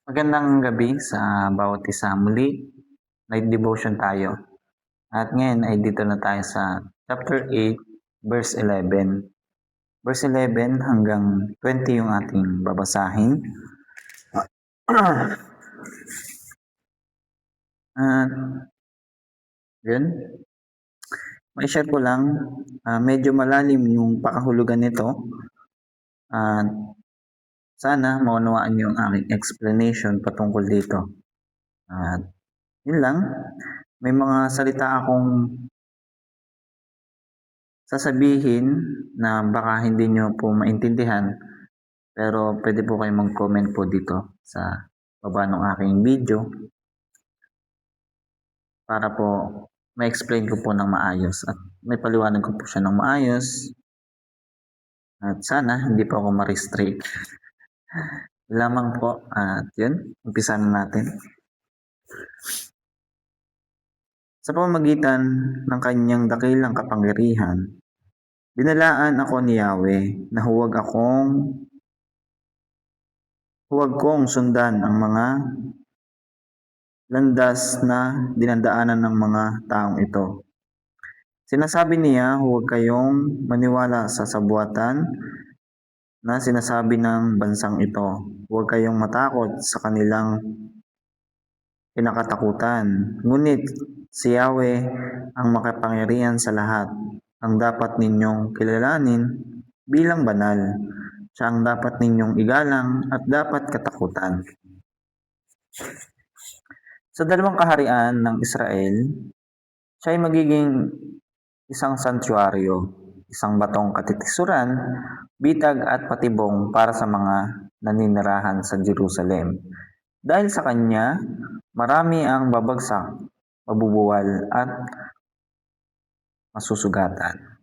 Magandang gabi sa bawat isa. Muli, night devotion tayo. At ngayon ay dito na tayo sa chapter 8, verse 11. Verse 11 hanggang 20 yung ating babasahin. At yun, may share ko lang, medyo malalim yung pakahulugan nito. At sana maunawaan yung aking explanation patungkol dito. At yun lang, may mga salita akong sasabihin na baka hindi nyo po maintindihan, pero pwede po kayong mag-comment po dito sa baba ng aking video para po ma-explain ko po ng maayos at may paliwanag ko po siya ng maayos at sana hindi po ako ma-restrict. Lamang po at yun, umpisa na natin. Sa pamamagitan ng kanyang dakilang kapangyarihan, binalaan ako ni Yahweh na huwag kong sundan ang mga landas na dinadaanan ng mga taong ito. Sinasabi niya, huwag kayong maniwala sa sabuatan na sinasabi ng bansang ito. Huwag kayong matakot sa kanilang kinakatakutan. Ngunit si Yahweh ang makapangyarihan sa lahat. Ang dapat ninyong kilalanin bilang banal. Siya ang dapat ninyong igalang at dapat katakutan. Sa dalawang kaharian ng Israel, siya ay magiging isang santuaryo, isang batong katitisuran, bitag at patibong para sa mga naninirahan sa Jerusalem. Dahil sa kanya, marami ang babagsak, mabubuwal at masusugatan.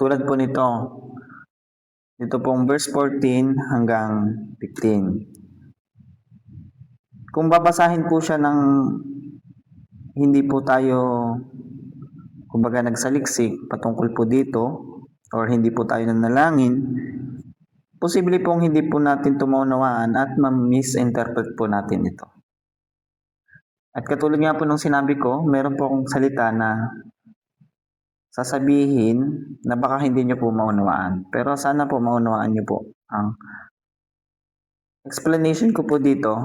Tulad po nito pong verse 14 hanggang 15. Kung babasahin po siya ng hindi po tayo kumbaga nagsaliksik patungkol po dito or hindi po tayo nanalangin, posible pong hindi po natin tumaunawaan at ma-misinterpret po natin ito. At katulad nga po nung sinabi ko, meron po akong salita na sasabihin na baka hindi nyo po maunawaan. Pero sana po maunawaan nyo po ang explanation ko po dito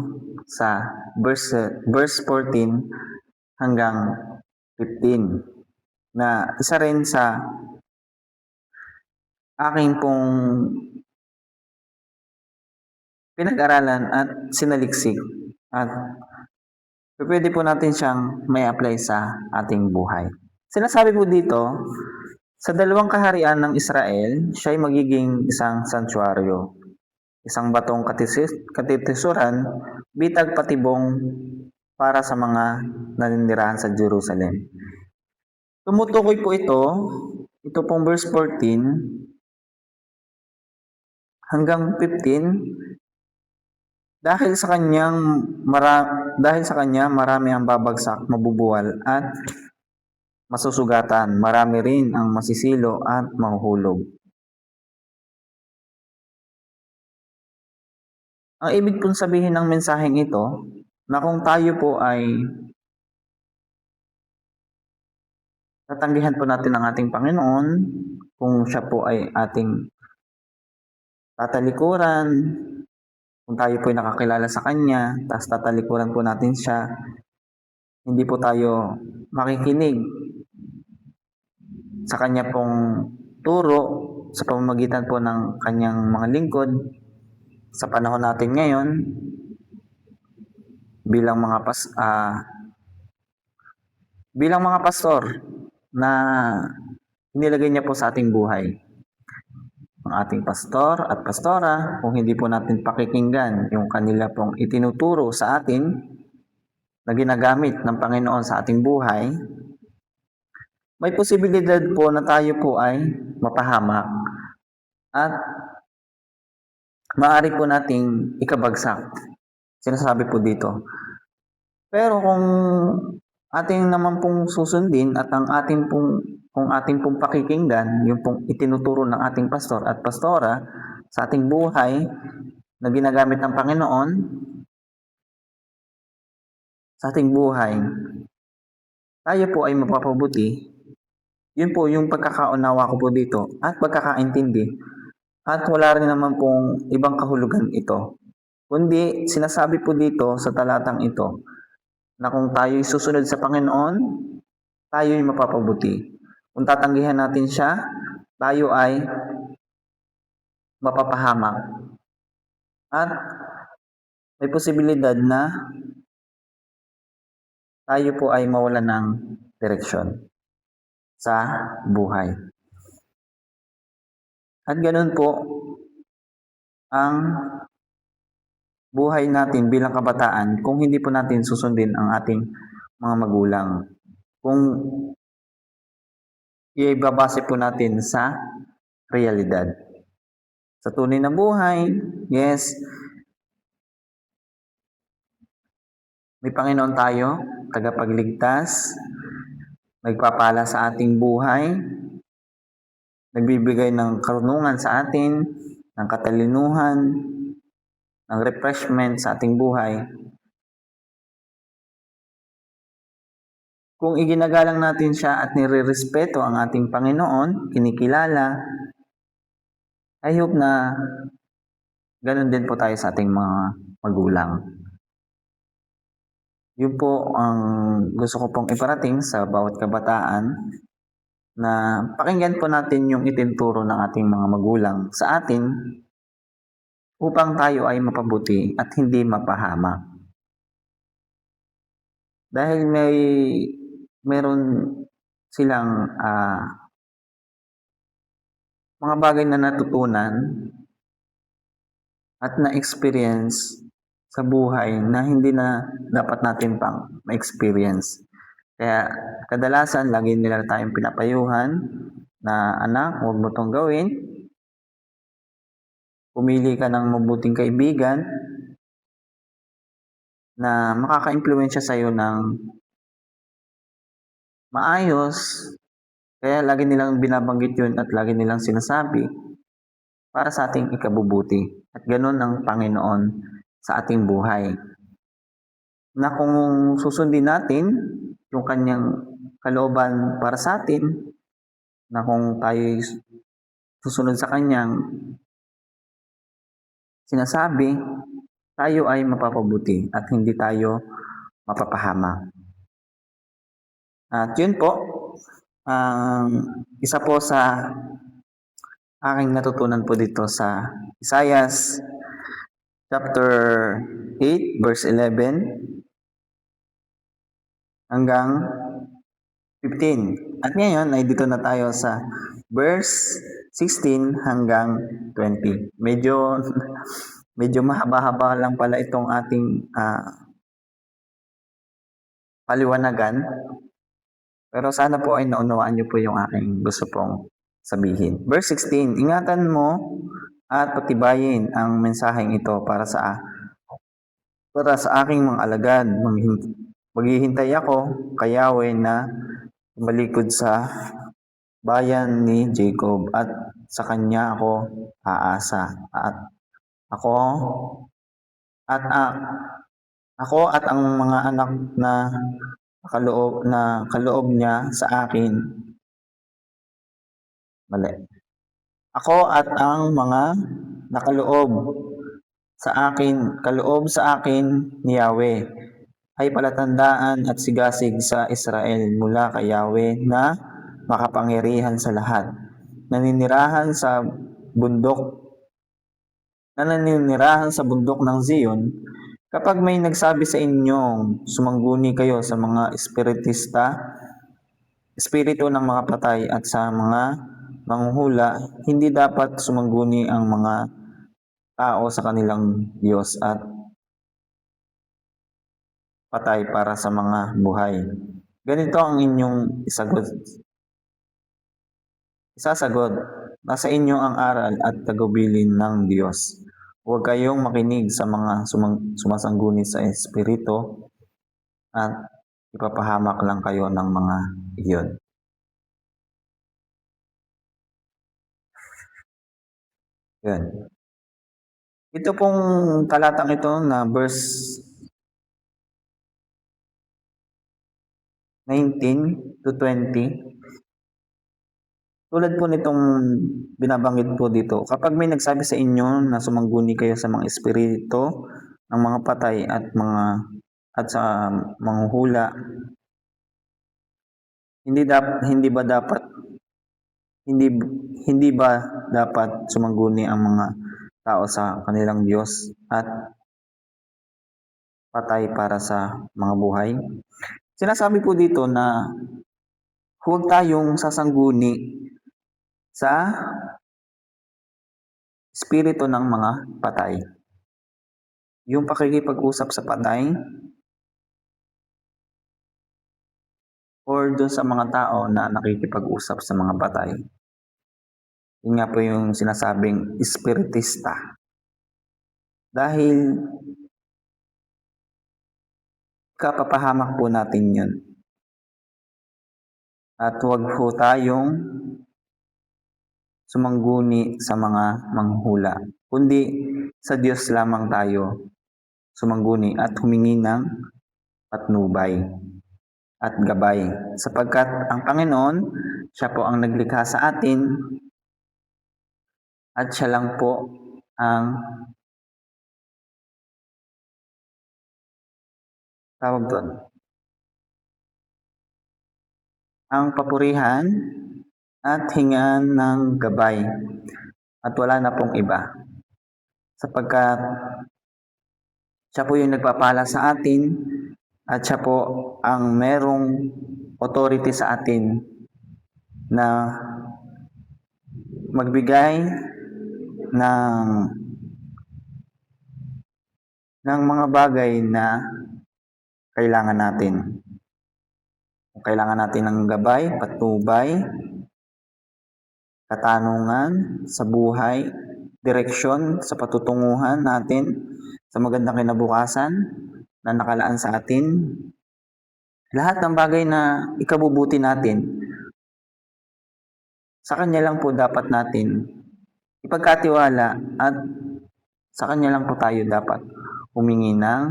sa verse 14 hanggang 15 na isa rin sa aking pong pinag-aralan at sinaliksik at pwede po natin siyang may apply sa ating buhay. Sinasabi po dito, sa dalawang kaharian ng Israel, siya ay magiging isang santuaryo, isang batong katitisuran, bitag patibong para sa mga naninirahan sa Jerusalem. Tumutukoy po ito pong verse 14 hanggang 15, dahil sa kanya marami ang babagsak, mabubuwal at masusugatan, marami rin ang masisilo at mahuhulog. Ang ibig pong sabihin ng mensaheng ito, na kung tayo po ay tatanggihan po natin ang ating Panginoon, kung siya po ay ating tatalikuran, kung tayo po ay nakakilala sa Kanya, tapos tatalikuran po natin siya, hindi po tayo makikinig sa Kanya pong turo sa pamamagitan po ng Kanyang mga lingkod sa panahon natin ngayon bilang mga pastor na inilagay niya po sa ating buhay. Ang ating pastor at pastora, kung hindi po natin pakikinggan yung kanila pong itinuturo sa atin na ginagamit ng Panginoon sa ating buhay, may posibilidad po na tayo po ay mapahamak at maaari po nating ikabagsak. Sinasabi po dito. Pero kung ating naman pong susundin at kung ating pong pakikinggan yung pong itinuturo ng ating pastor at pastora sa ating buhay na ginagamit ng Panginoon sa ating buhay, tayo po ay mapapabuti. Yun po yung pagkakaunawa ko po dito at pagkakaintindi. At wala rin naman pong ibang kahulugan ito. Kundi sinasabi po dito sa talatang ito na kung tayo'y susunod sa Panginoon, tayo'y mapapabuti. Kung tatanggihan natin siya, tayo ay mapapahamak. At may posibilidad na tayo po ay mawalan ng direksyon sa buhay. At ganun po ang buhay natin bilang kabataan kung hindi po natin susundin ang ating mga magulang. Kung ibabase po natin sa realidad. Sa tunay na buhay, yes, may Panginoon tayo, tagapagligtas, nagpapala sa ating buhay, nagbibigay ng karunungan sa atin, ng katalinuhan, ng refreshment sa ating buhay. Kung iginagalang natin siya at nire-respeto ang ating Panginoon, kinikilala, I hope na ganun din po tayo sa ating mga magulang. Yun po ang gusto ko pong iparating sa bawat kabataan na pakinggan po natin yung itinturo ng ating mga magulang sa atin upang tayo ay mapabuti at hindi mapahamak. Dahil meron silang mga bagay na natutunan at na-experience sa buhay na hindi na dapat natin pang ma-experience. Kaya kadalasan lagi nila tayong pinapayuhan na anak, huwag mo tong gawin. Pumili ka ng mabuting kaibigan na makaka-impluwensya sa'yo ng maayos. Kaya lagi nilang binabanggit yun at lagi nilang sinasabi para sa ating ikabubuti. At ganun ang Panginoon sa ating buhay. Na kung susundin natin yung kanyang kalooban para sa atin, na kung tayo susunod sa kanyang sinasabi, tayo ay mapapabuti at hindi tayo mapapahama. At yun po, isa po sa aking natutunan po dito sa Isaiah chapter 8 verse 11 hanggang 15. At ngayon ay dito na tayo sa verse 16 hanggang 20. Medyo mahaba-haba lang pala itong ating paliwanagan. Pero sana po ay naunawaan niyo po yung aking gusto pong sabihin. Verse 16, ingatan mo at patibayin ang mensaheng ito para sa aking mga alagad. Maghihintay ako kay Yahweh na malikod sa bayan ni Jacob at sa kanya ako aasa. Ako at ang mga anak na kaloob niya sa akin. Mali. Ako at ang mga nakaloob kaloob sa akin ni Yahweh ay palatandaan at sigasig sa Israel mula kay Yahweh na makapangyarihan sa lahat. Naninirahan sa bundok ng Zion. Kapag may nagsabi sa inyong sumangguni kayo sa mga espiritu ng mga patay at sa mga manghuhula, hindi dapat sumangguni ang mga tao sa kanilang Diyos at patay para sa mga buhay. Ganito ang inyong isasagot. Nasa inyo ang aral at tagubilin ng Diyos. Huwag kayong makinig sa mga sumasangguni sa espiritu at ipapahamak lang kayo ng mga iyon. Yun. Ito pong talatang ito na verse 19 to 20, tulad po nitong binabanggit po dito, kapag may nagsabi sa inyo na sumangguni kayo sa mga espiritu ng mga patay at sa manghuhula, hindi ba dapat hindi hindi ba dapat sumangguni ang mga tao sa kanilang Diyos at patay para sa mga buhay? Sinasabi po dito na huwag tayong sasangguni sa espiritu ng mga patay. Yung pakikipag-usap sa patay or dun sa mga tao na nakikipag-usap sa mga patay. Yun nga po yung sinasabing espiritista. Dahil kapapahamak po natin yun. At huwag po tayong sumangguni sa mga manghula, kundi sa Diyos lamang tayo sumangguni at humingi ng patnubay at gabay. Sapagkat ang Panginoon, siya po ang naglikha sa atin at siya lang po ang tawag doon, ang papurihan at hingaan ng gabay at wala na pong iba. Sapagkat siya po yung nagpapala sa atin at siya po ang merong authority sa atin na magbigay ng mga bagay na kailangan natin. Kung kailangan natin ng gabay, patnubay, katanungan sa buhay, direksyon sa patutunguhan natin sa magandang kinabukasan na nakalaan sa atin, lahat ng bagay na ikabubuti natin, sa Kanya lang po dapat natin ipagkatiwala at sa Kanya lang po tayo dapat humingi ng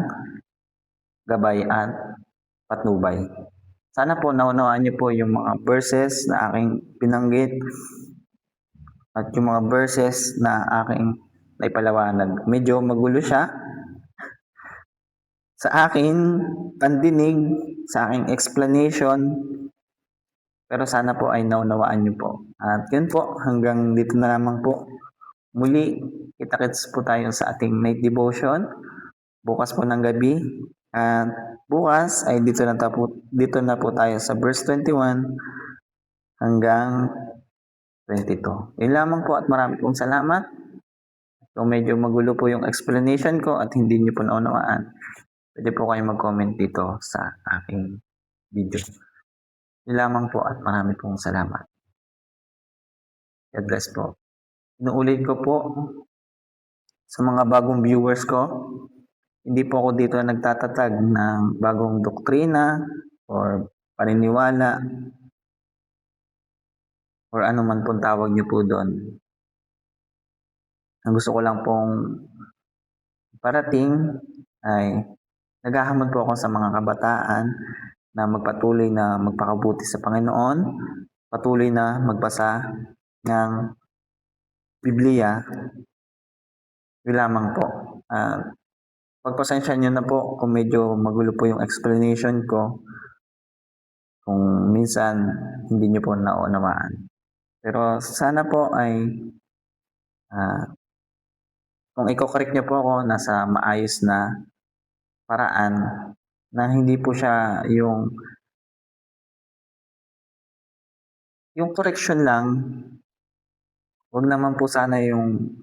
gabay at patnubay. Sana po naunawaan niyo po yung mga verses na aking binanggit at yung mga verses na aking naipaliwanag. Medyo magulo siya sa akin pandinig, sa aking explanation, pero sana po ay naunawaan niyo po. At yun po, hanggang dito na lamang po. Muli, kita-kits po tayo sa ating night devotion bukas po ng gabi. At bukas ay dito na po tayo sa verse 21 hanggang 22. Yun lamang po at marami pong salamat. Kung medyo magulo po yung explanation ko at hindi niyo po naunawaan, pwede po kayong mag-comment dito sa aking video. Yun lamang po at marami pong salamat. God bless po. Inuulit ko po sa mga bagong viewers ko, hindi po ako dito nagtatatag ng bagong doktrina or paniniwala or ano man pong tawag niyo po doon. Ang gusto ko lang pong parating ay naghahamon po ako sa mga kabataan na magpatuloy na magpakabuti sa Panginoon, patuloy na magbasa ng Biblia. Yun lamang po. Pagpasensya nyo na po kung medyo magulo po yung explanation ko, kung minsan hindi nyo po naunawaan. Pero sana po ay kung i-correct nyo po ako, nasa maayos na paraan na hindi po siya yung correction lang. Huwag naman po sana yung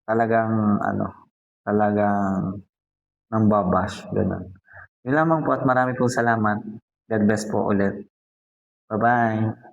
talagang nambabash, gano'n. Yun lamang po at marami pong salamat. God bless po ulit. Bye-bye.